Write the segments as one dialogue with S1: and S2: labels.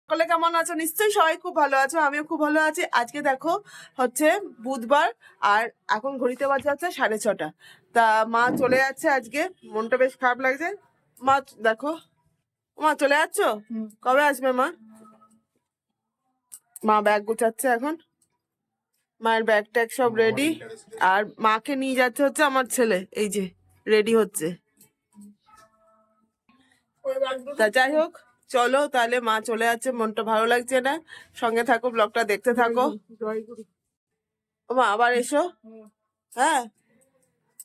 S1: সকলে কেমন আছো? নিশ্চয়ই সবাই খুব ভালো আছো, আমিও খুব ভালো আছি। আজকে দেখো হচ্ছে বুধবার, আর এখন ঘড়িতে বাজে হচ্ছে 6:30। তা মা চলে যাচ্ছে আজকে, মনটা বেশ খারাপ লাগছে। মা দেখো, মা চলে যাচ্ছ? কবে আসবে মা? মা ব্যাগ গুছাচ্ছে এখন, মায়ের ব্যাগ ট্যাগ সব রেডি। আর মাকে নিয়ে যাচ্ছে হচ্ছে আমার ছেলে, এই যে রেডি হচ্ছে। তা যাই হোক, চলো তাহলে, মা চলে যাচ্ছে, মনটা ভালো লাগছে না। সঙ্গে থাকো, ব্লগটা দেখতে থাকো। ও মা আবার এসো। হ্যাঁ,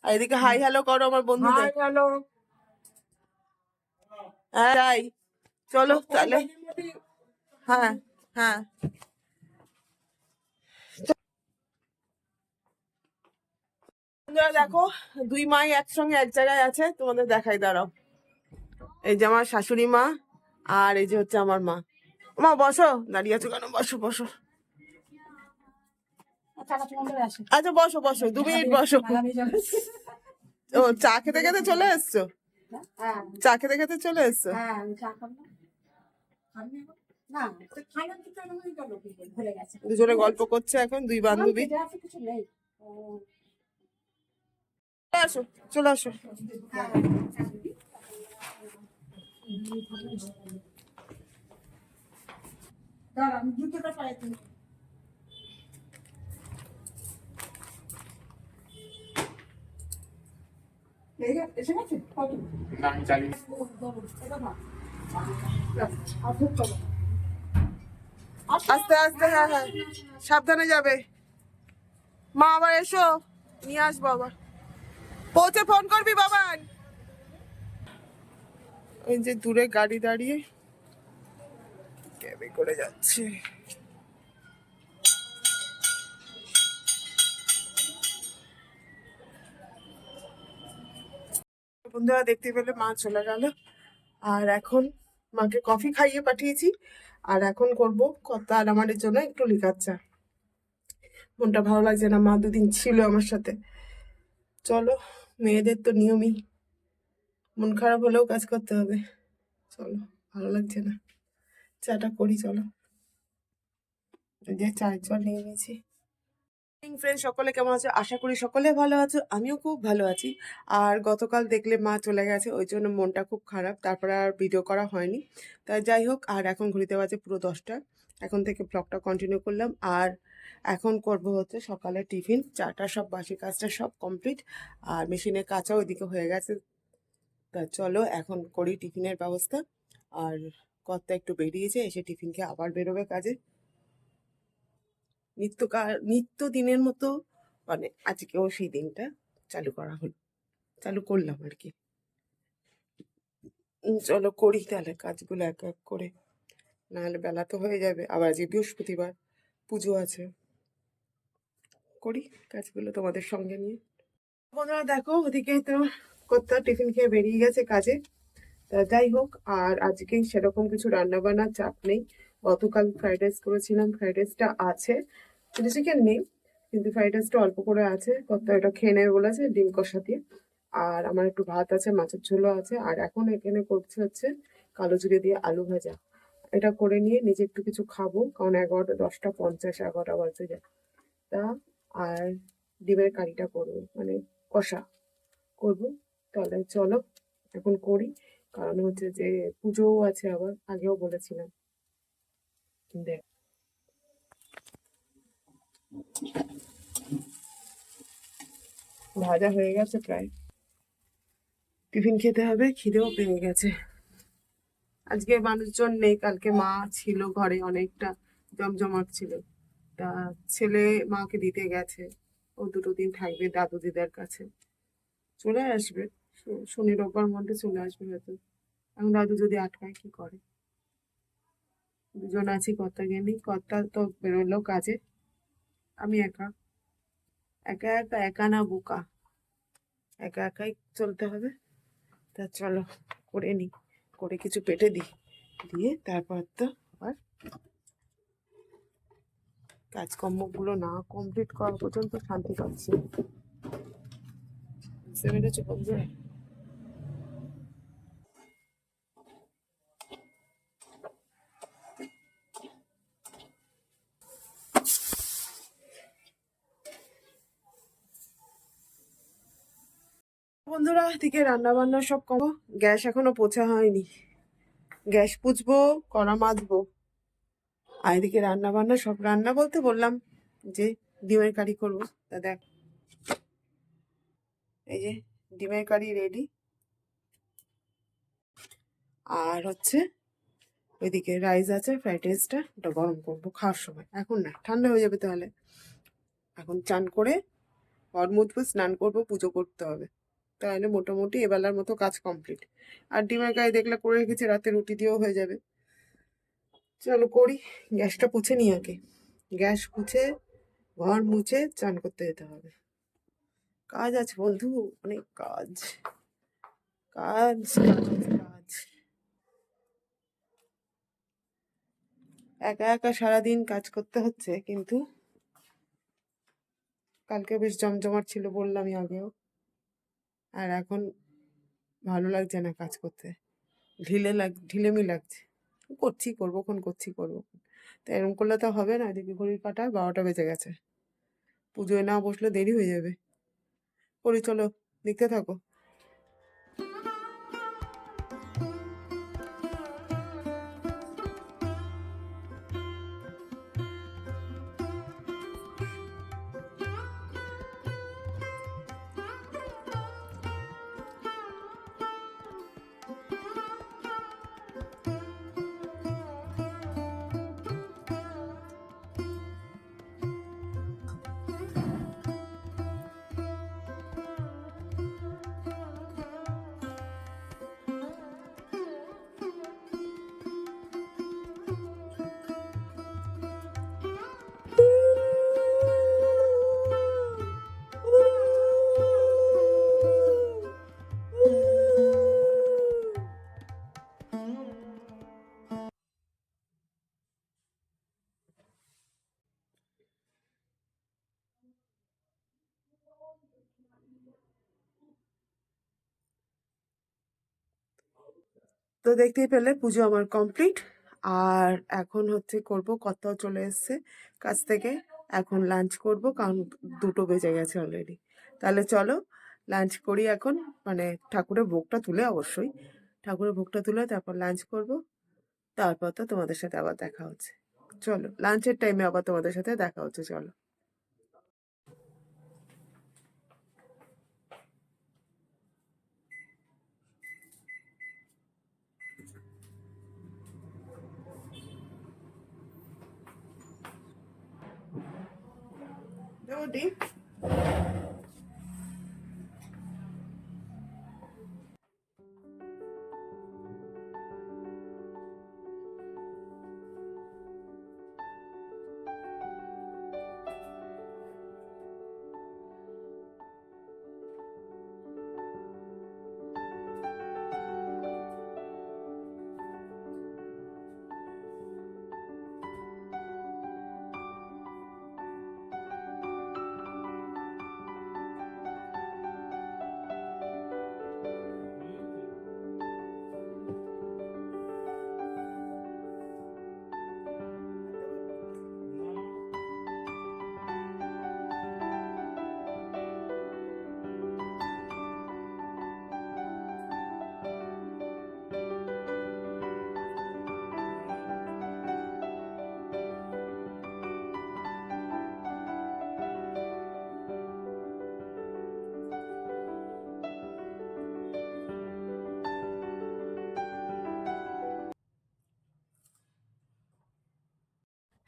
S1: আর এদিকে হাই হ্যালো করো আমার বন্ধুদের।
S2: হ্যালো।
S1: হ্যাঁ যাই, চলো তাহলে। হ্যাঁ হ্যাঁ, বন্ধুরা দেখো, দুই মাই একসঙ্গে এক জায়গায় আছে, তোমাদের দেখাই, দাঁড়াও। এই যে আমার শাশুড়ি মা, আর এই যে হচ্ছে আমার মা। মা বসো, দাঁড়িয়ে আছো কেন? বসো বসো। আচ্ছা বসো বসো, 2 মিনিট বসো। ও চা খেতে খেতে চলে এসছো? চা খেতে খেতে চলে এসছো? দুজনে গল্প করছে এখন, দুই বান্ধবী। আসো, চলে আসো।
S2: আমি জুতোটা পাই। এসে গেছে কত? না, আমি চালিয়ে
S1: আস্তে আস্তে, হ্যাঁ হ্যাঁ, সাবধানে যাবে। মা আবার এসো, নিয়ে আসবো আবার। পৌঁছে ফোন করবি বাবান। ওই যে দূরে গাড়ি দাঁড়িয়ে, ক্যাবে করে যাচ্ছে। বন্ধুরা দেখতে পেলে মা চলে গেল, আর এখন মাকে কফি খাইয়ে পাঠিয়েছি। আর এখন করব কর্তা আর আমাদের জন্য একটু লিকার চা। মনটা ভালো লাগছে না, মা দুদিন ছিল আমার সাথে। চলো, মেয়েদের তো নিয়মই, মন খারাপ হলেও কাজ করতে হবে। চলো, ভালো লাগছে না, চাটা করি চলো। এই যে চায়ের জল নিয়ে নিয়েছি। ফ্রেন্ড, সকলে কেমন আছো? আশা করি সকলে ভালো আছো, আমিও খুব ভালো আছি। আর গতকাল দেখলে মা চলে গেছে, ওই জন্য মনটা খুব খারাপ, তারপরে আর ভিডিও করা হয়নি। তাই যাই হোক, আর এখন ঘড়িতে বাজে পুরো 10টা। এখন থেকে ব্লগটা কন্টিনিউ করলাম। আর এখন করব হচ্ছে সকালে টিফিন, চাটা সব বাসি কাজটা সব কমপ্লিট, আর মেশিনের কাঁচা ওইদিকে হয়ে গেছে। তা চলো এখন করি টিফিনের ব্যবস্থা। আর কর্তা একটু বেরিয়েছে, এসে টিফিন খেয়ে আবার বেরোবে কাজে। নিত্য দিনের মতো, মানে আজকেও সেই দিনটা চালু করলাম আর কি। চলো করি তাহলে কাজগুলো এক এক করে, নাহলে বেলা তো হয়ে যাবে। আবার আজকে বৃহস্পতিবার, পুজো আছে। করি কাজগুলো তোমাদের সঙ্গে নিয়ে। বন্ধুরা দেখো, ওদিকে তো কর্তা টিফিন খেয়ে বেরিয়ে গেছে কাজে। তা যাই হোক, আর আজকে সেরকম কিছু রান্না বান্নার চাপ নেই। গতকাল ফ্রাইড রাইস করেছিলাম, ফ্রাইড রাইসটা আছে, চিলি চিকেন নেই, কিন্তু ফ্রাইড রাইসটা অল্প করে আছে। কর্তা এটা খেয়ে নেবে বলেছে ডিম কষা দিয়ে। আর আমার একটু ভাত আছে, মাছের ঝোলও আছে। আর এখন এখানে করছে হচ্ছে কালো জিরে দিয়ে আলু ভাজা। এটা করে নিয়ে নিজে একটু কিছু খাবো, কারণ 11টা 10টা 50, 11টা বাজতে যায়। তা আর ডিমের কারিটা করবো, মানে কষা করবো। তাহলে চলো এখন করি, কারণ হচ্ছে যে পুজোও আছে, আবার আগেও বলেছিলাম। দেখ, ভাজা হয়ে গেছে প্রায়, টিফিন খেতে হবে, খিদেও পেয়ে গেছে। আজকে মানুষজন নেই, কালকে মা ছিল ঘরে, অনেকটা জমজমাট ছিল। তা ছেলে মাকে দিতে গেছে, ও 2 দিন থাকবে দাদু দিদার কাছে, চলে আসবে। শনি রোববার মধ্যে চলে আসবে হয়তো। এখন দাদু যদি আটকায় কি করে। দুজন আছি, কর্তাকে নেই, কর্তা তো বেরোলো কাজে। আমি একা, একা একা, একা না বোকা, একা একাই চলতে হবে। তা চলো করে নি, করে কিছু পেটে দিই, দিয়ে তারপর তো আবার কাজকর্মগুলো না কমপ্লিট করা পর্যন্ত শান্তি পাচ্ছি না। বুঝতে পেরেছো বন্ধুরা? বন্ধুরা, এদিকে রান্না বান্না সব কম, গ্যাস এখনো পোছা হয়নি। গ্যাস পুছবো, কড়া মাজবো, আর এদিকে রান্না বান্না সব, রান্না বলতে বললাম যে ডিমের কারি করবো। তা দেখ, এই যে ডিমের কারি রেডি। আর হচ্ছে ওইদিকে রাইস আছে, ফ্রাইড রাইসটা ওটা গরম করবো খাওয়ার সময়, এখন না, ঠান্ডা হয়ে যাবে তাহলে। এখন চান করে ঘর মুছবো, স্নান করবো, পুজো করতে হবে, তাহলে মোটামুটি এবেলার মতো কাজ কমপ্লিট। আর ডিমের কারি দেখলে করে রেখেছি, রাতে রুটি দিয়েও হয়ে যাবে। চলো করি, গ্যাসটা পুছে নিই আগে। গ্যাস পুছে ঘর মুছে চান করতে যেতে হবে। কাজ আছে বন্ধু, অনেক কাজ, কাজ কাজ কাজ। একা একা সারাদিন কাজ করতে হচ্ছে, কিন্তু কালকে বেশ জমজমাট ছিল বললামই আগেও। আর এখন ভালো লাগছে না কাজ করতে, ঢিলেমি লাগছে। করছি করবোক্ষণ, করছি করবোক্ষণ, তো এরকম করলে তো হবে না। এদিকে ঘড়ির কাঁটা 12টা বেজে গেছে, পুজোয় না বসলে দেরি হয়ে যাবে। করি, চলো দেখতে থাকো। তো দেখতেই পেলে পুজো আমার কমপ্লিট। আর এখন হচ্ছে করব, কত চলে এসছে কাছ থেকে। এখন লাঞ্চ করব, কারণ 2টো বেজে গেছে অলরেডি। তাহলে চলো লাঞ্চ করি এখন, মানে ঠাকুরের ভোগটা তুলে, অবশ্যই ঠাকুরের ভোগটা তুলে তারপর লাঞ্চ করব। তারপর তো তোমাদের সাথে আবার দেখা হচ্ছে। চলো লাঞ্চের টাইমে আবার তোমাদের সাথে দেখা হচ্ছে, চলো। দেবো ডিম।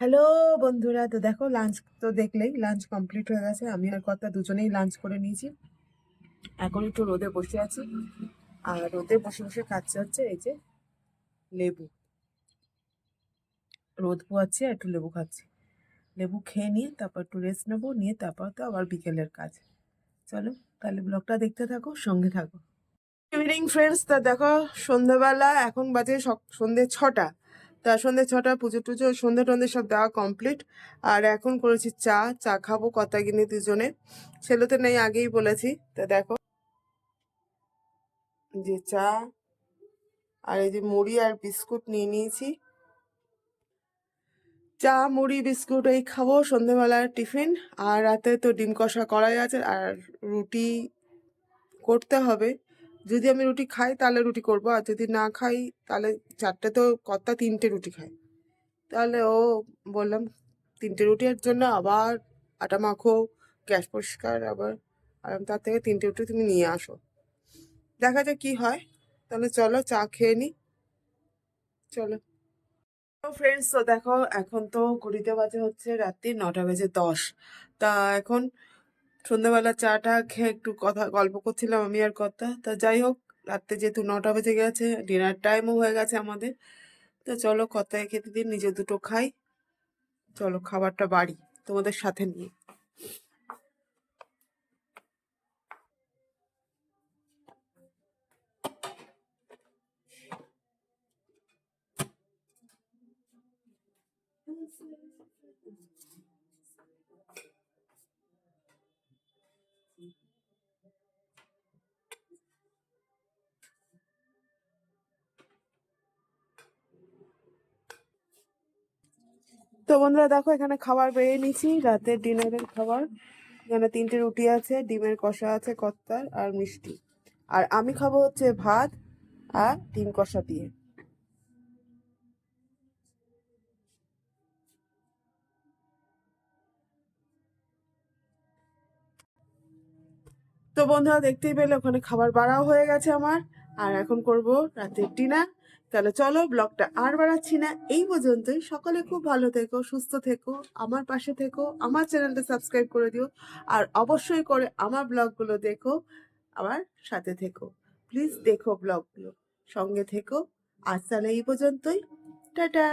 S1: হ্যালো বন্ধুরা, তো দেখো লাঞ্চ তো দেখলেই, লাঞ্চ কমপ্লিট হয়ে গেছে। আমি আর কর্তা দুজনেই লাঞ্চ করে নিয়েছি। এখন একটু রোদে বসে আছি, আর রোদে বসে বসে খাচ্ছে হচ্ছে এই যে লেবু। রোদ পোয়াচ্ছি আর একটু লেবু খাচ্ছি। লেবু খেয়ে নিয়ে তারপর একটু রেস্ট নেবো, নিয়ে তারপর তো আবার বিকেলের কাজ। চলো তাহলে ব্লগটা দেখতে থাকো, সঙ্গে থাকো। ইভিনিং ফ্রেন্ডস, তা দেখো সন্ধ্যাবেলা এখন বাজে সন্ধ্যে 6টা। তা সন্ধ্যে 6টা, পুজো টুজো সন্ধ্যে টন্ধে সব দেওয়া কমপ্লিট। আর এখন করেছি চা, চা খাবো কতা কিনে দুজনে, ছেলে তো নেই আগেই বলেছি। তা দেখো যে চা, আর এই যে মুড়ি আর বিস্কুট নিয়ে নিয়েছি। চা মুড়ি বিস্কুট এই খাবো সন্ধ্যেবেলার টিফিন। আর রাতে তো ডিম কষা করাই আছে, আর রুটি করতে হবে। যদি আমি রুটি খাই তাহলে রুটি করব, আর যদি না খাই তাহলে 4টে তো কর্তা 3টে রুটি খায়। তাহলে বললাম 3টে রুটির জন্য আবার আটা মাখো, গ্যাস পরিষ্কার আবার, আর তার থেকে 3টে রুটি তুমি নিয়ে আসো। দেখা যাক কি হয়। তাহলে চলো চা খেয়ে নি, চলো। ফ্রেন্ডস, তো দেখো এখন তো ঘড়িতে বাজে হচ্ছে রাত্রি 9:10। তা এখন সন্ধ্যাবেলা চাটা খেয়ে একটু গল্প করছিলাম আমি আর কথা। তা যাই হোক, রাত্রে যেহেতু 9টা বেজে গেছে, ডিনার টাইমও হয়ে গেছে আমাদের। তো চলো কথায় খেতে দিন, নিজে দুটো খাই। চলো খাবারটা বাড়ি তোমাদের সাথে নিয়ে। তো বন্ধুরা দেখো, এখানে খাবার বেড়ে নিয়েছি, রাতের ডিনারের খাবার। এখানে 3টে রুটি আছে, ডিমের কষা আছে কর্তার, আর মিষ্টি। আর আমি খাবো হচ্ছে ভাত আর ডিম কষা দিয়ে। তো বন্ধুরা দেখতেই পেলে ওখানে খাবার বাড়াও হয়ে গেছে আমার, আর এখন করব রাতের ডিনার। তাহলে চলো, ব্লগটা আর বাড়াচ্ছি না, এই পর্যন্তই। সকলে খুব ভালো থেকো, সুস্থ থেকো, আমার পাশে থেকো, আমার চ্যানেলটা সাবস্ক্রাইব করে দিও, আর অবশ্যই করে আমার ব্লগগুলো দেখো, আমার সাথে থেকো। প্লিজ দেখো ব্লগগুলো, সঙ্গে থেকো। আজ তাহলে এই পর্যন্তই, টাটা।